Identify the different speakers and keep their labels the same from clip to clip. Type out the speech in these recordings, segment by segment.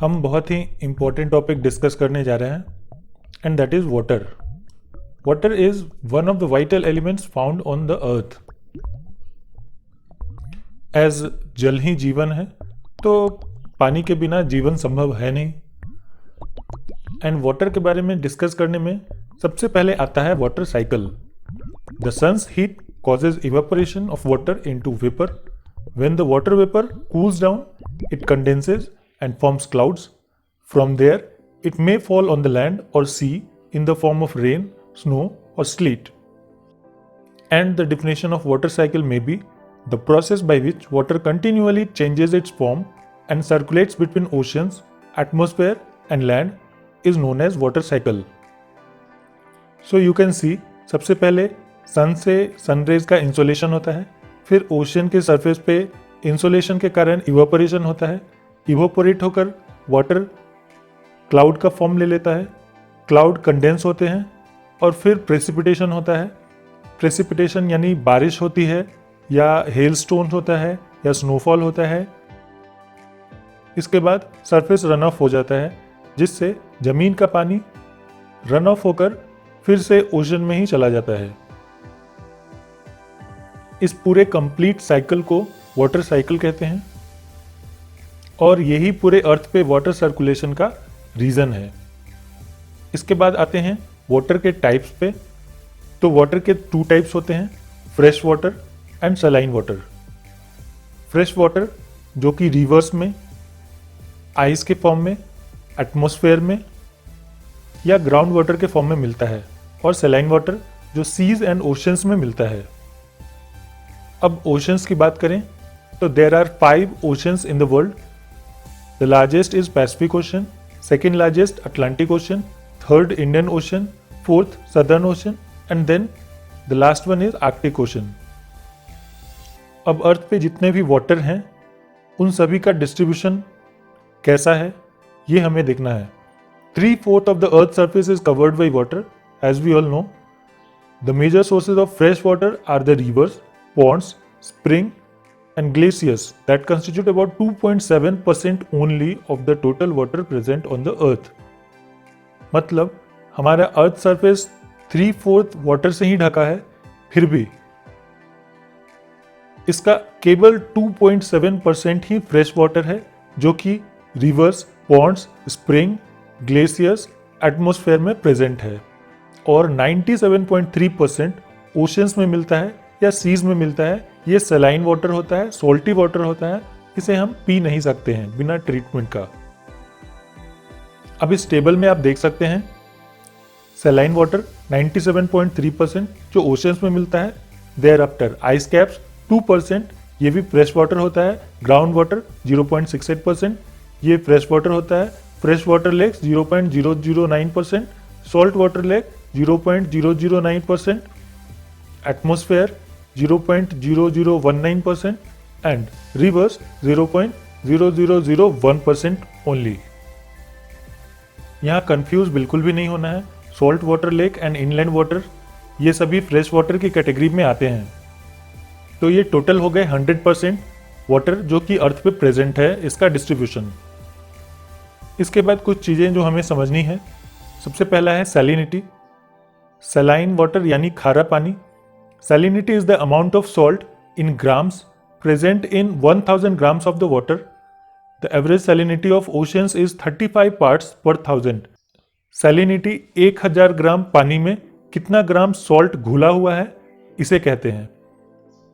Speaker 1: हम बहुत ही important topic discuss करने जा रहे हैं and that is water. Water is one of the vital elements found on the earth. As जल ही जीवन है तो पानी के बिना जीवन संभव है नहीं। एंड वाटर के बारे में डिस्कस करने में सबसे पहले आता है water cycle. The sun's heat causes evaporation of water into vapor. When the water vapor cools down, it condenses and forms clouds. From there, it may fall on the land or sea in the form of rain, snow, or sleet. And the definition of water cycle may be the process by which water continually changes its form and circulates between oceans, atmosphere, and land is known as water cycle. So you can see, सबसे पहले सन से sun rays का insolation होता है, फिर ocean के surface पे insolation के कारण इवापोरेशन होता है, इवापोरेट होकर वाटर क्लाउड का फॉर्म ले लेता है, क्लाउड कंडेंस होते हैं और फिर प्रेसिपिटेशन होता है। प्रेसिपिटेशन यानी बारिश होती है या हेलस्टोन होता है या स्नोफॉल होता है। इसके बाद सरफेस रन ऑफ हो जाता है जिससे ज़मीन का पानी रन ऑफ होकर फिर से ओशन में ही चला जाता है। इस पूरे कंप्लीट साइकिल को वाटर साइकिल कहते हैं और यही पूरे अर्थ पे वाटर सर्कुलेशन का रीज़न है। इसके बाद आते हैं वाटर के टाइप्स पे। तो वाटर के 2 टाइप्स होते हैं, fresh water and saline water. Fresh water जो कि रिवर्स में, आइस के फॉर्म में, एटमॉस्फेयर में या ग्राउंड वाटर के फॉर्म में मिलता है, और सलाइन वाटर जो सीज एंड ओशंस में मिलता है। अब ओशंस की बात करें तो there are 5 oceans in the world. The largest is Pacific ocean, second largest Atlantic ocean, third Indian ocean, fourth southern ocean and then the last one is Arctic ocean. अब earth पे जितने भी water हैं उन सभी का distribution कैसा है ये हमें देखना है। 3/4 of the earth's surface is covered by water, as we all know. The major sources of fresh water are the rivers, ponds, spring and glaciers that constitute about 2.7% only of the total water present on the earth. मतलब हमारा earth surface 3/4 water से ही ढका है, फिर भी इसका केवल 2.7% ही fresh water है जो कि rivers, ponds, spring, glaciers, atmosphere में प्रेजेंट है, और 97.3% ओशंस में मिलता है या सीज में मिलता है। ये सलाइन वाटर होता है, सोल्टी वाटर होता है, इसे हम पी नहीं सकते हैं बिना ट्रीटमेंट का। अब इस टेबल में आप देख सकते हैं सलाइन वाटर 97.3% जो ओशंस में मिलता है। देयर आफ्टर आइस कैप्स 2%, ये भी फ्रेश वाटर होता है। ग्राउंड वाटर 0.68%, ये फ्रेश वाटर होता है। Fresh water lakes 0.009%, salt water lake 0.009%, atmosphere 0.0019% and rivers 0.0001% only. यहाँ कंफ्यूज बिल्कुल भी नहीं होना है। Salt water lake and inland water ये सभी फ्रेश वाटर की कैटेगरी में आते हैं। तो ये टोटल हो गए 100% वाटर जो कि अर्थ पे प्रेजेंट है, इसका डिस्ट्रीब्यूशन। इसके बाद कुछ चीज़ें जो हमें समझनी है। सबसे पहला है सैलिनिटी। सलाइन वाटर यानी खारा पानी। Salinity is the amount of salt in grams present in 1000 grams of the water. The average salinity of oceans is 35 parts per thousand. Salinity 1000 ग्राम पानी में कितना ग्राम सॉल्ट घुला हुआ है इसे कहते हैं।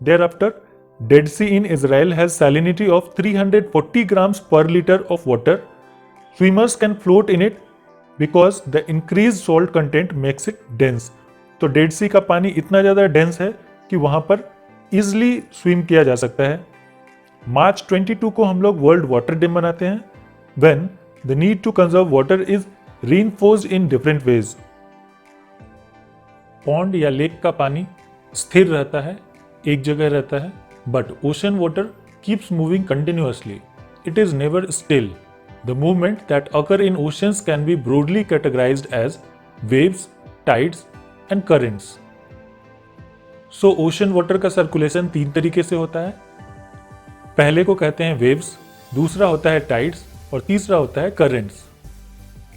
Speaker 1: Thereafter, Dead Sea in Israel has salinity of 340 grams per liter of water. Swimmers can float in it because the increased salt content makes it dense. तो dead सी का पानी इतना ज़्यादा डेंस है कि वहाँ पर इजिली स्विम किया जा सकता है। मार्च 22 को हम लोग वर्ल्ड वाटर डे मनाते हैं, when the need to conserve water is reinforced in different ways. Pond या लेक का पानी स्थिर रहता है, एक जगह रहता है, but ocean water keeps moving continuously. It is never still. The movement that occur in oceans can be broadly categorized as waves, tides and currents. So ocean water का सर्कुलेशन 3 तरीके से होता है। पहले को कहते हैं वेव्स, दूसरा होता है टाइड्स और तीसरा होता है करंट्स।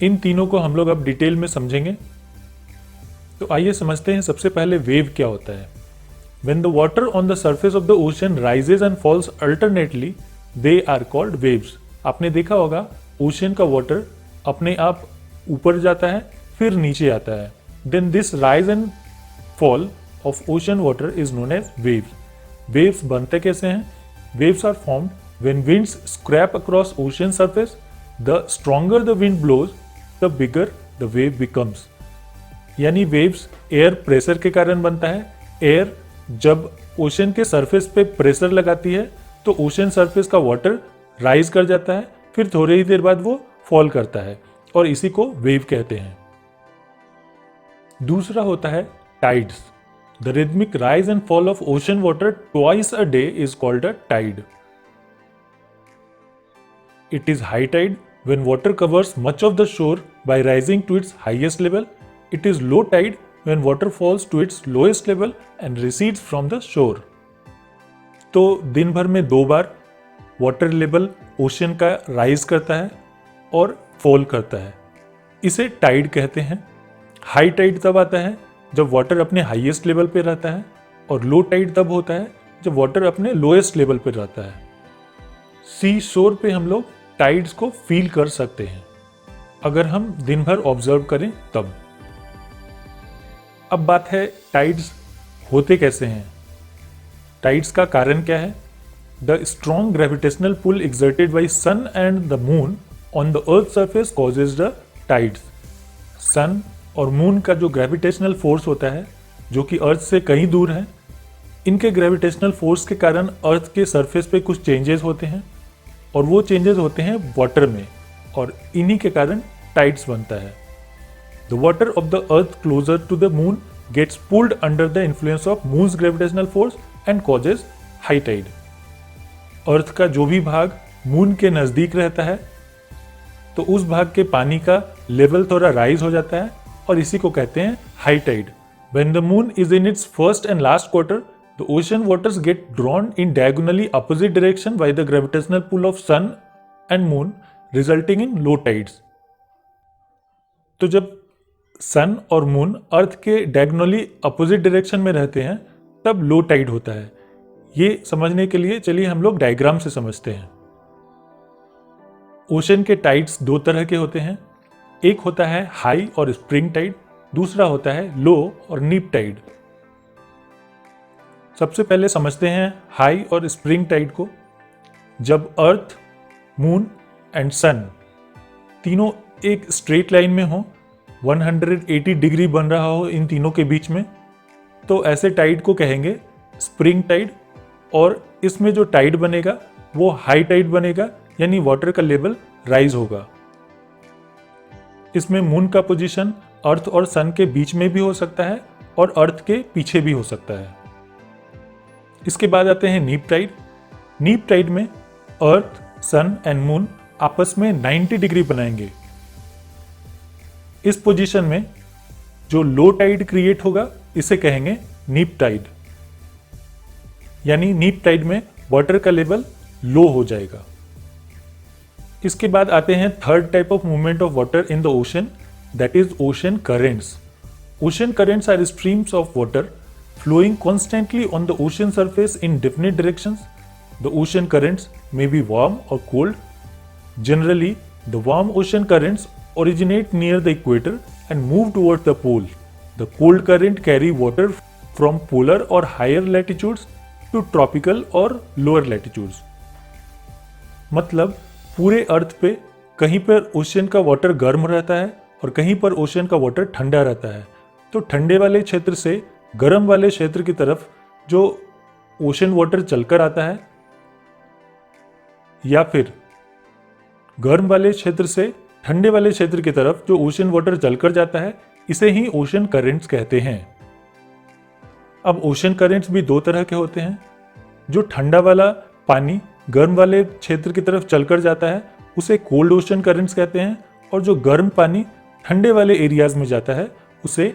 Speaker 1: इन तीनों को हम लोग अब डिटेल में समझेंगे। तो आइए समझते हैं सबसे पहले वेव क्या होता है। When the water on the surface of the ocean rises and falls alternately, they are called waves. आपने देखा होगा ओशन का वाटर अपने आप ऊपर जाता है फिर नीचे आता है। Then this rise and fall of ocean water is known as waves. Waves बनते कैसे हैं? Waves are formed when winds scrape across ocean surface. The stronger the wind blows, the bigger the wave becomes. यानी waves air pressure के कारण बनता है। Air जब ocean के सरफेस पे प्रेशर लगाती है तो ओशन सरफेस का वाटर राइज कर जाता है, फिर थोड़ी ही देर बाद वो फॉल करता है और इसी को वेव कहते हैं। दूसरा होता है tides. The rhythmic rise and fall of ocean water twice a day is called a tide. It is high tide when water covers much of the shore by rising to its highest level. It is low tide when water falls to its lowest level and recedes from the shore. तो दिन भर में 2 बार water level ocean का rise करता है और fall करता है, इसे टाइड कहते हैं। हाई टाइड तब आता है जब वाटर अपने हाईएस्ट लेवल पे रहता है और लो टाइड तब होता है जब वाटर अपने लोएस्ट लेवल पे रहता है। सी शोर पे हम लोग टाइड्स को फील कर सकते हैं अगर हम दिन भर ऑब्जर्व करें तब। अब बात है टाइड्स होते कैसे हैं। टाइड्स का कारण क्या है? The strong gravitational pull exerted by sun and the moon on the earth surface causes the tides. Sun और मून का जो ग्रेविटेशनल फोर्स होता है जो कि अर्थ से कहीं दूर है, इनके ग्रेविटेशनल फोर्स के कारण अर्थ के सरफेस पे कुछ चेंजेस होते हैं और वो चेंजेस होते हैं वाटर में और इन्हीं के कारण टाइड्स बनता है। The water of the earth closer to the moon gets pulled under the influence of moon's gravitational force and causes high tide. Earth का जो भी भाग मून के नजदीक रहता है तो उस भाग के पानी का लेवल थोड़ा राइज हो जाता है और इसी को कहते हैं high tide. When the moon is in its first and last quarter, the ocean waters get drawn in diagonally opposite direction by the gravitational pull of sun and moon, resulting in low tides. तो जब सन और moon earth के diagonally opposite direction में रहते हैं तब low tide होता है। ये समझने के लिए चलिए हम लोग डायग्राम से समझते हैं। ओशन के टाइड्स 2 तरह के होते हैं। एक होता है हाई और स्प्रिंग टाइड, दूसरा होता है लो और नीप टाइड। सबसे पहले समझते हैं हाई और स्प्रिंग टाइड को। जब अर्थ, मून एंड सन तीनों एक स्ट्रेट लाइन में हो, 180 डिग्री बन रहा हो इन तीनों के बीच में, तो ऐसे टाइड को कहेंगे स्प्रिंग टाइड। और इसमें जो टाइड बनेगा वो हाई टाइड बनेगा, यानी वाटर का लेवल राइज होगा। इसमें मून का पोजीशन अर्थ और सन के बीच में भी हो सकता है और अर्थ के पीछे भी हो सकता है। इसके बाद आते हैं नीप टाइड। नीप टाइड में अर्थ, सन एंड मून आपस में 90 डिग्री बनाएंगे। इस पोजीशन में जो लो टाइड क्रिएट होगा इसे कहेंगे नीप टाइड, यानी नीप टाइड में वाटर का लेवल लो हो जाएगा। इसके बाद आते हैं third type of movement of water in the ocean, that is ocean currents. Ocean currents are streams of water flowing constantly on the ocean surface in definite directions. The ocean currents may be warm or cold. Generally, the warm ocean currents originate near the equator and move towards the pole. The cold current carry water from polar or higher latitudes to tropical or lower latitudes. मतलब पूरे अर्थ पे कहीं पर ocean का water गर्म रहता है और कहीं पर ओशन का वाटर ठंडा रहता है। तो ठंडे वाले क्षेत्र से गर्म वाले क्षेत्र की तरफ जो ओशन वाटर चलकर आता है या फिर गर्म वाले क्षेत्र से ठंडे वाले क्षेत्र की तरफ जो ओशन वाटर चलकर जाता है, इसे ही ओशन करेंट्स कहते हैं। अब ओशन करेंट्स भी 2 तरह के होते हैं। जो ठंडा वाला पानी गर्म वाले क्षेत्र की तरफ चलकर जाता है उसे कोल्ड ओशन करेंट्स कहते हैं और जो गर्म पानी ठंडे वाले एरियाज में जाता है उसे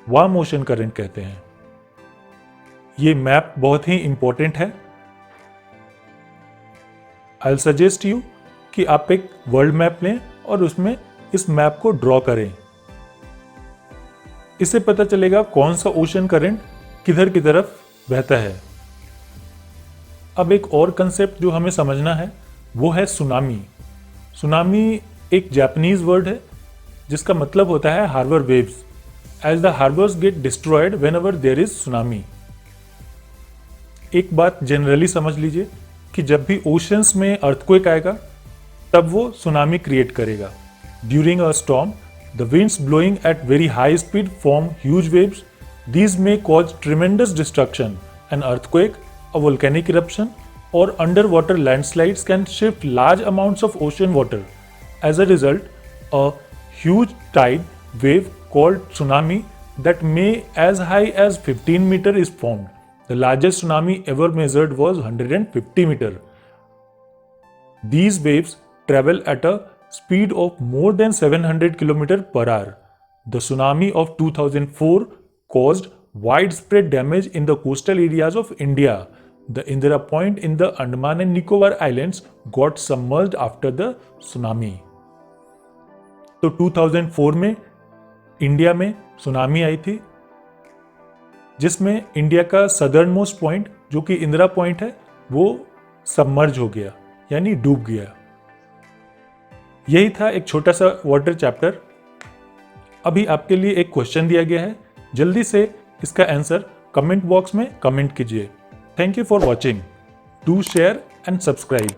Speaker 1: वार्म ओशन करंट कहते हैं। ये मैप बहुत ही इंपॉर्टेंट है। आई विल सजेस्ट यू कि आप एक वर्ल्ड मैप लें और उसमें इस मैप को ड्रॉ करें। इससे पता चलेगा कौन सा ओशन करंट किधर की तरफ बहता है। अब एक और कंसेप्ट जो हमें समझना है वो है सुनामी। सुनामी एक जापानीज वर्ड है जिसका मतलब होता है harbour waves, as the harbours get destroyed whenever there is tsunami. एक बात जनरली समझ लीजिए कि जब भी ओशंस में अर्थक्वेक आएगा तब वो सुनामी क्रिएट करेगा। During a storm the winds blowing at very high speed form huge waves. These may cause tremendous destruction. An earthquake, a volcanic eruption, or underwater landslides can shift large amounts of ocean water. As a result, a huge tide wave called tsunami that may as high as 15 meter is formed. The largest tsunami ever measured was 150 meter. These waves travel at a speed of more than 700 km per hour. The tsunami of 2004 caused widespread damage in the coastal areas of India. The Indira Point in the Andaman and Nicobar Islands got submerged after the tsunami. तो 2004 में India में tsunami आई थी जिसमें India का southern most point जो कि Indira point है वो सबमर्ज हो गया यानी डूब गया। यही था एक छोटा सा वाटर चैप्टर। अभी आपके लिए एक क्वेश्चन दिया गया है, जल्दी से इसका आंसर कमेंट बॉक्स में कमेंट कीजिए। Thank you for watching. Do share and subscribe.